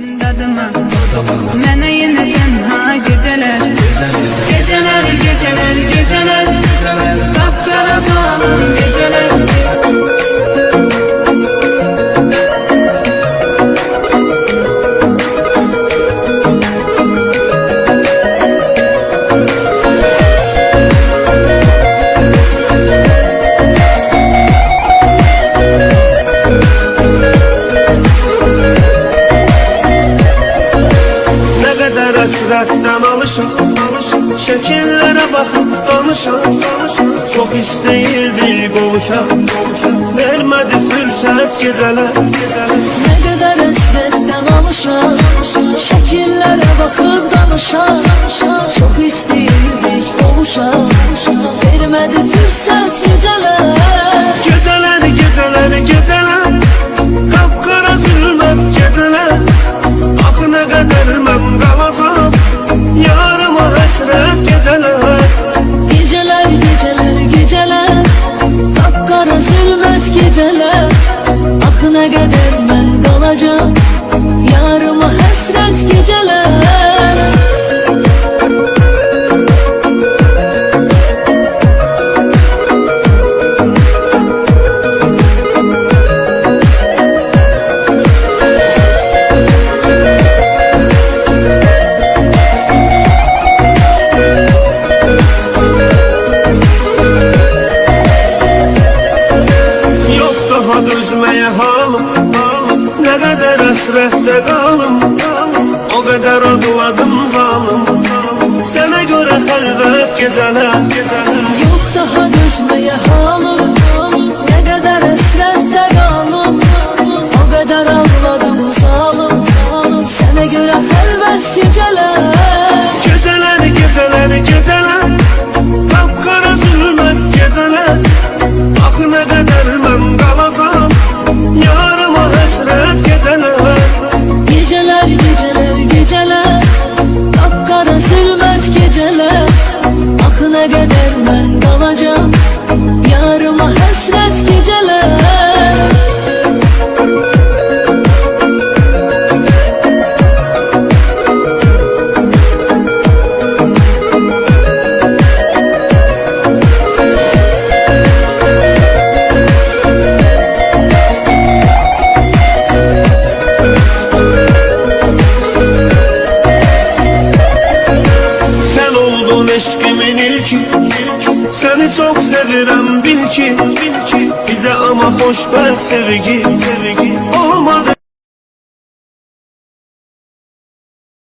dadıma Mənə yenə tənha gecələr Gecələr, gecələr, gecələr Qapqara zalim gecələr Həsrətdən alışaq, şəkillərə baxıb danışaq Çox istəyirdi qovuşaq, vermədi fürsət gecələr Nə qədər həsrətdən alışaq, şəkillərə baxıb danışaq Çox istəyirdik qovuşaq, vermədi fürsət gecələr Gecələr, gecələr, gecələr Qapqara zülmət gecələr Axı nə qədər mən qalacam Yarıma həsrət gecələr Gecələr, gecələr, gecələr Qapqara zülmət gecələr Axı nə qədər mən qalacam Yarıma həsrət gecələr Dözməyə halım, nə qədər həsrətdə qalım O qədər ağladım zalım Sənə görə xəlvət gecələr Yox daha dözməyə halım Nə qədər həsrətdə qalım O qədər ağladım zalım Sənə görə xəlvət gecələr Gecələr, gecələr, gecələr Qapqara zülmət gecələr Axı nə qədər mən qalacam Yarıma həsrət gecələr Gecələr, gecələr, gecələr Qapqara zülmət gecələr Axı nə qədər mən qalacam Yarıma həsrət gecələr Eşqimin ilki Səni çox sevirəm bil ki Bizə ama xoşbəxt sevgi Olmadı